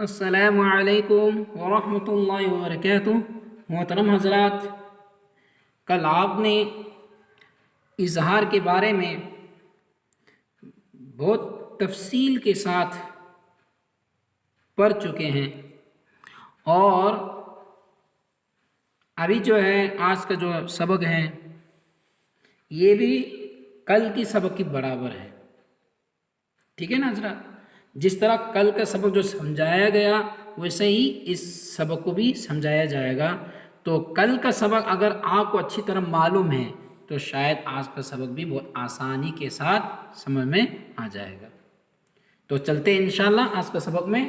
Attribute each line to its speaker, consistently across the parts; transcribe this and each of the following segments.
Speaker 1: السلام علیکم ورحمۃ اللہ وبرکاتہ۔ محترم حضرات، کل آپ نے اظہار کے بارے میں بہت تفصیل کے ساتھ پڑھ چکے ہیں، اور ابھی جو ہے آج کا جو سبق ہے یہ بھی کل کی سبق کی برابر ہے۔ ٹھیک ہے نا حضرات؟ جس طرح کل کا سبق جو سمجھایا گیا ویسے ہی اس سبق کو بھی سمجھایا جائے گا۔ تو کل کا سبق اگر آپ کو اچھی طرح معلوم ہے تو شاید آج کا سبق بھی بہت آسانی کے ساتھ سمجھ میں آ جائے گا۔ تو چلتے ہیں انشاءاللہ آج کا سبق میں،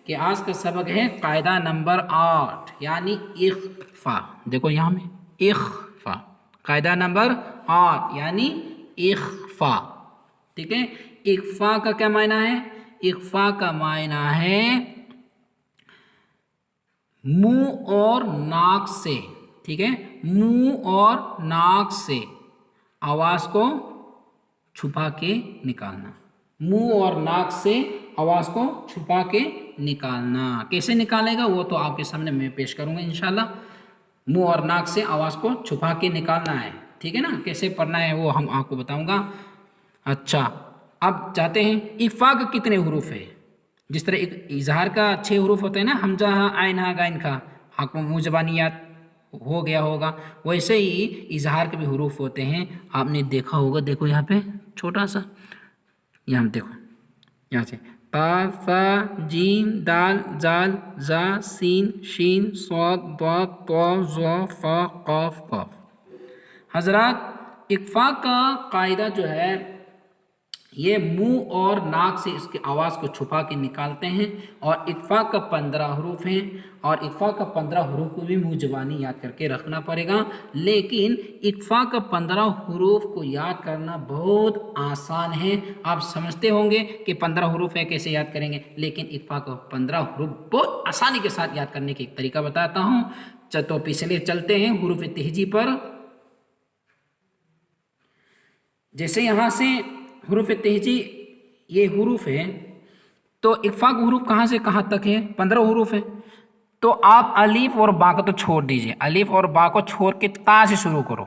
Speaker 1: کہ آج کا سبق ہے قاعدہ نمبر 8 یعنی اخفا۔ دیکھو یہاں میں اخفا، قاعدہ نمبر 8 یعنی اخفا۔ ٹھیک ہے، اخفا کا کیا معنی ہے؟ اخفا کا معنی ہے منہ اور ناک سے، ٹھیک ہے، منہ اور ناک سے آواز کو چھپا کے نکالنا۔ منہ اور ناک سے آواز کو چھپا کے نکالنا کیسے نکالے گا وہ تو آپ کے سامنے میں پیش کروں گا انشاءاللہ۔ منہ اور ناک سے آواز کو چھپا کے نکالنا ہے، ٹھیک ہے نا؟ کیسے پڑھنا ہے وہ ہم آپ کو بتاؤں گا۔ اچھا، اب چاہتے ہیں اخفا کا کتنے حروف ہے؟ جس طرح اظہار کا 6 حروف ہوتے ہیں نا، حمزہ ہا عین ہا غین کھا، آپ کو منہ زبانیات ہو گیا ہوگا، ویسے ہی اظہار کے بھی حروف ہوتے ہیں، آپ نے دیکھا ہوگا۔ دیکھو یہاں پہ چھوٹا سا، یہاں دیکھو، یہاں سے تا ثا جیم دال زال زا سین شین صاد ضاد طا ظا فا قاف قاف۔ حضرات، اخفا کا قاعدہ جو ہے یہ منہ اور ناک سے اس کی آواز کو چھپا کے نکالتے ہیں، اور اخفا کا 15 حروف ہیں، اور اخفا کا 15 حروف کو بھی منہ زبانی یاد کر کے رکھنا پڑے گا۔ لیکن اخفا کا 15 حروف کو یاد کرنا بہت آسان ہے، آپ سمجھتے ہوں گے کہ 15 حروف ہے کیسے یاد کریں گے، لیکن اخفا کا 15 حروف بہت آسانی کے ساتھ یاد کرنے کی ایک طریقہ بتاتا ہوں۔ تو پچھلے چلتے ہیں حروف تہجی پر۔ جیسے یہاں سے حروف تہجی یہ حروف ہے، تو اخفا کے حروف کہاں سے کہاں تک ہے؟ 15 حروف ہے۔ تو آپ الف اور با کو تو چھوڑ دیجئے، الف اور با کو چھوڑ کے تا سے شروع کرو۔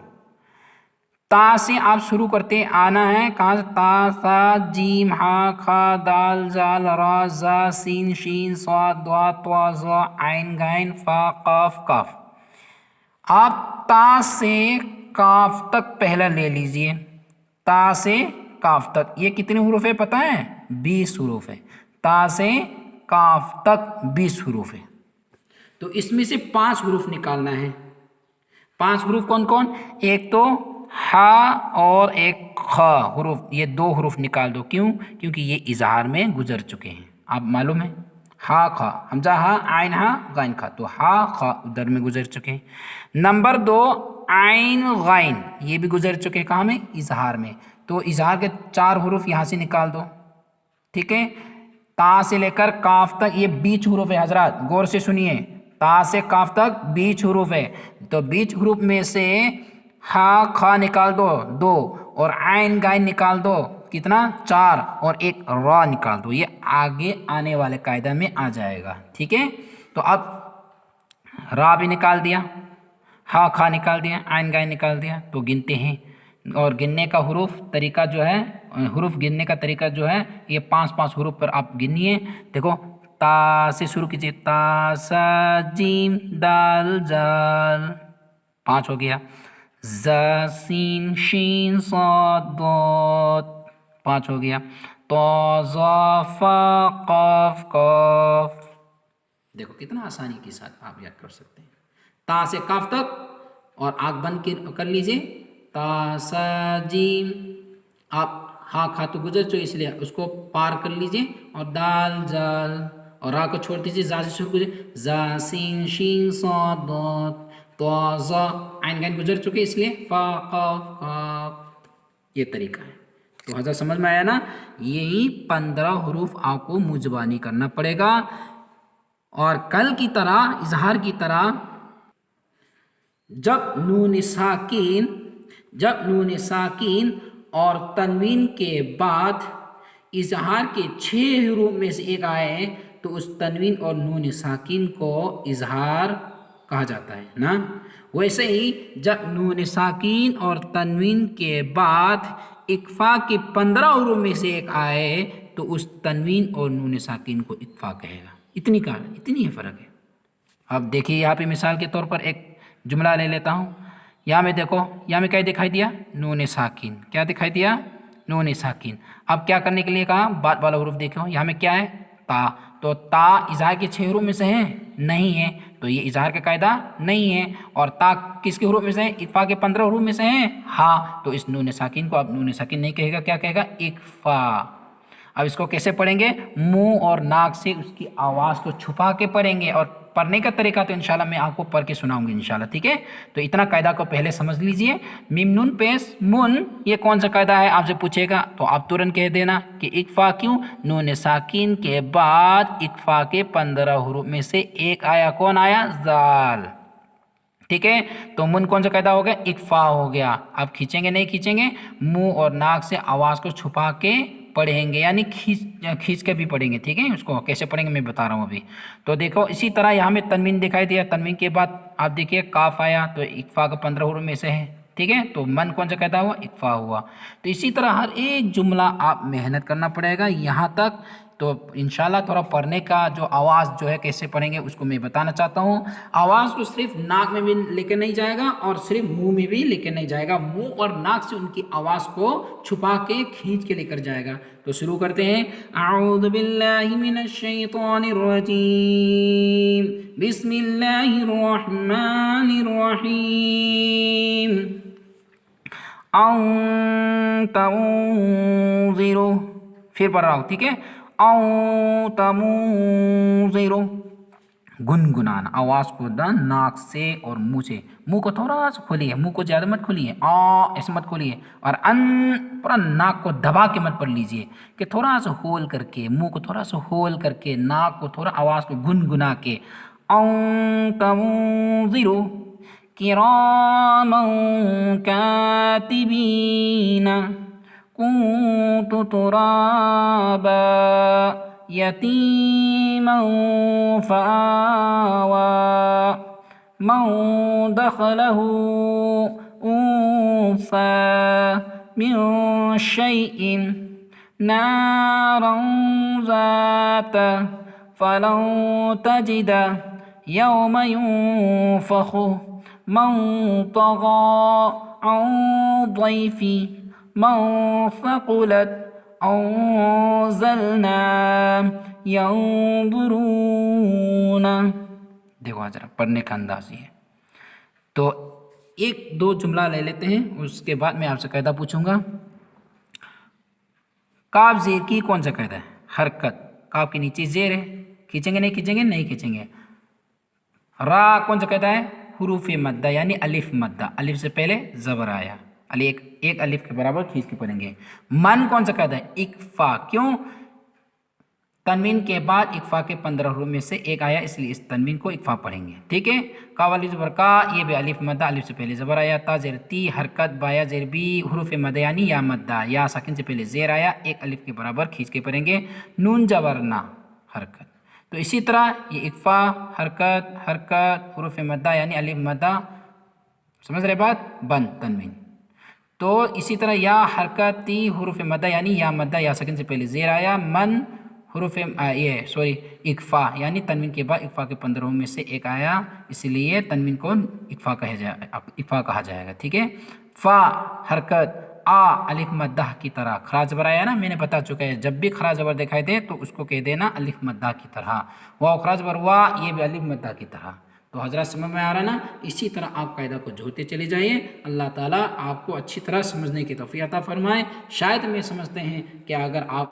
Speaker 1: تا سے آپ شروع کرتے آنا ہے، کہاں سے؟ تا ثا جیم ہا کھا دال زال را زا سین شین صاد ضاد طا ظا عین غین فا قاف کاف۔ آپ تا سے کاف تک پہلا لے لیجئے، تا سے کاف تک یہ کتنے حروف ہے پتہ ہے؟ 20 حروف ہے۔ تا سے کاف تک 20 حروف ہے، تو اس میں سے 5 حروف نکالنا ہے۔ 5 حروف کون کون؟ ایک تو ہا اور ایک خا حروف، یہ 2 حروف نکال دو۔ کیوں؟ کیونکہ یہ اظہار میں گزر چکے ہیں، آپ معلوم ہے ہا خا، حمزہ ہا عین ہا غین کھا، تو ہا خا ادھر میں گزر چکے ہیں۔ نمبر 2 عین غین، یہ بھی گزر چکے ہیں، کہاں میں؟ اظہار میں، تو اظہار کے 4 حروف یہاں سے نکال دو، ٹھیک ہے۔ تا سے لے کر کاف تک یہ 20 حروف ہے حضرات، غور سے سنیے، تا سے کاف تک 20 حروف ہے، تو 20 حروف میں سے ہا خا نکال دو 2، اور عین غین نکال دو کتنا؟ 4، اور ایک را نکال دو، یہ آگے آنے والے قاعدہ میں آ جائے گا، ٹھیک ہے۔ تو اب را بھی نکال دیا، ہا کھا نکال دیا، عین غین نکال دیا، تو گنتے ہیں، اور گننے کا حروف طریقہ جو ہے، حروف گننے کا طریقہ جو ہے یہ 5 حروف پر آپ گنیے۔ دیکھو تا سے شروع کیجیے، تا سا جیم دال زال 5 ہو گیا، زا سین شین صاد ضاد 5 ہو گیا، طا ظا فا قاف قاف۔ دیکھو کتنا آسانی کے ساتھ آپ یاد کر سکتے ہیں، تا سے کاف تک، اور آنکھ بند کر لیجئے، تا سا جیم، آپ ہا کھا تو گزر چکے اس لیے اس کو پار کر لیجئے، اور دال زال، اور را کو چھوڑ دیجئے، زا سے شروع کیجئے، زا سین شین صاد ضاد طا ظا، عین غین گزر چکے اس لیے فا قاف قاف، یہ طریقہ ہے۔ تو حضرت سمجھ میں آیا نا؟ یہی 15 حروف آپ کو منہ زبانی کرنا پڑے گا، اور کل کی طرح اظہار کی طرح جب نون ساکین اور تنوین کے بعد اظہار کے 6 حروف میں سے ایک آئے تو تو اس تنوین اور نون ساکن کو اظہار کہا جاتا ہے نا۔ ویسے ہی جب نون ساکن اور تنوین کے بعد اکفا کے 15 حروف میں سے ایک آئے تو اس تنوین اور نون ساکن کو اکفا کہے گا۔ اتنی ہی فرق ہے۔ اب دیکھیے یہاں پہ مثال کے طور پر ایک جملہ لے لیتا ہوں۔ یہاں میں دیکھو، یہاں میں کیا دکھائی دیا؟ نون ساکن۔ کیا دکھائی دیا؟ نون ساکن۔ اب کیا کرنے کے لیے کہا؟ بعد والا حروف دیکھو، یہاں میں کیا ہے؟ تا۔ تو تا اظہار کے 6 حروف میں سے ہے؟ نہیں ہے، تو یہ اظہار کا قاعدہ نہیں ہے۔ اور تا کس کے حروف میں سے ہے؟ اکفا کے 15 حروف میں سے ہے؟ ہاں، تو اس نون ساکن کو اب نون ساکن نہیں کہے گا، کیا کہے گا؟ اکفا۔ اب اس کو کیسے پڑھیں گے؟ منہ اور ناک سے اس کی آواز کو چھپا کے پڑھیں گے، اور پڑھنے کا طریقہ تو انشاءاللہ میں آپ کو پڑھ کے سناؤں گی انشاءاللہ، ٹھیک ہے؟ تو اتنا قاعدہ کو پہلے سمجھ لیجئے۔ میم نون پیش من، یہ کون سا قاعدہ ہے آپ سے پوچھے گا تو آپ ترنت کہہ دینا کہ اکفا کیوں؟ نون ساکن کے بعد اکفا کے 15 حروف میں سے ایک آیا، کون آیا؟ زال، ٹھیک ہے؟ تو من کون سا قاعدہ ہو گیا؟ اکفا ہو گیا۔ اب کھینچیں گے نہیں کھینچیں گے؟ منہ اور ناک سے آواز کو چھپا کے پڑھیں گے، یعنی کھینچ کے بھی پڑھیں گے، ٹھیک ہے؟ اس کو کیسے پڑھیں گے میں بتا رہا ہوں ابھی۔ تو دیکھو اسی طرح یہاں میں تنوین دکھائی دیا، تنوین کے بعد آپ دیکھیے کاف آیا تو اکفا کا 15 حروف میں سے ہے، ٹھیک ہے؟ تو من کون سا قاعدہ ہوا؟ اکفا ہوا۔ تو اسی طرح ہر ایک جملہ آپ محنت کرنا پڑے گا یہاں تک۔ تو انشاءاللہ تھوڑا پڑھنے کا جو آواز جو ہے کیسے پڑھیں گے اس کو میں بتانا چاہتا ہوں۔ آواز کو صرف ناک میں بھی لے کے نہیں جائے گا اور صرف منہ میں بھی لے کے نہیں جائے گا، منہ اور ناک سے ان کی آواز کو چھپا کے کھینچ کے لے کر جائے گا۔ تو شروع کرتے ہیں۔ اعوذ باللہ من الشیطان الرجیم، بسم اللہ الرحمن الرحیم۔ ان تنذر، پھر پڑھ رہا ہوں، ٹھیک ہے؟ او تمنذر، گنگنانا، آواز کو ناک سے اور منہ سے، منہ کو تھوڑا سا کھولیے، منہ کو زیادہ مت کھولیے، ایسے مت کھولیے، اور پورا ناک کو دبا کے مت پڑھ لیجئے، کہ تھوڑا سا ہول کر کے، منہ کو تھوڑا سا ہول کر کے، ناک کو تھوڑا آواز کو گنگنا کے۔ او تمنذر کراما کاتبین کنت ترابا یتیما فآوى من دخله أنثى من شيء نارا ذات فلن تجد يوم ينفخ من طغى عن ضيف من ثقلت انزلنا ينظرون۔ دیکھو ذرا پڑھنے کا انداز یہ ہے۔ تو ایک دو جملہ لے لیتے ہیں، اس کے بعد میں آپ سے قاعدہ پوچھوں گا۔ کاف زیر کی کون سا قاعدہ ہے؟ حرکت، کاف کے نیچے زیر ہے، کھینچیں گے نہیں کھینچیں گے؟ نہیں کھینچیں گے۔ را کون سا قاعدہ ہے؟ حروف مدہ، یعنی الف مدہ، الف سے پہلے زبر آیا، ایک الف کے برابر کھینچ کے پڑھیں گے۔ من کون سا قاعدہ ہے؟ اکفا، کیوں؟ تنوین کے بعد اکفا کے 15 حروف میں سے ایک آیا، اس لیے اس تنوین کو اکفا پڑھیں گے، ٹھیک ہے؟ کا والی زبر کا، یہ بھی الف مدہ، الف سے پہلے زبر آیا، تا زیر تی حرکت، بایا زیر بی حروف مدہ یعنی یا مدہ، یا ساکن سے پہلے زیر آیا، ایک الف کے برابر کھینچ کے پڑھیں گے۔ نون جبر نا حرکت۔ تو اسی طرح یہ اکفا، حرکت حروف مدہ یعنی الف مدہ، سمجھ رہے بات؟ بند تنوین۔ تو اسی طرح یا حرکت تی حروف مدہ یعنی یا مدہ، یا ساکن سے پہلے زیر آیا، من حروف اکفا یعنی تنوین کے بعد اکفا کے 15 میں سے ایک آیا، اسی لیے تنوین کو اکفا کہا جائے گا، ٹھیک ہے؟ فا حرکت، آ الف مدہ کی طرح، خراج زبر آیا نا، میں نے بتا چکا ہے جب بھی خراج زبر دکھائی دے تو اس کو کہہ دینا الف مدہ کی طرح۔ واو خراج زبر وا، یہ بھی الف مدہ کی طرح۔ تو حضرات سمجھ میں آ رہا نا؟ اسی طرح آپ قاعدہ کو جوڑتے چلے جائیے، اللہ تعالیٰ آپ کو اچھی طرح سمجھنے کی توفیق عطا فرمائے۔ شاید میں سمجھتے ہیں کہ اگر آپ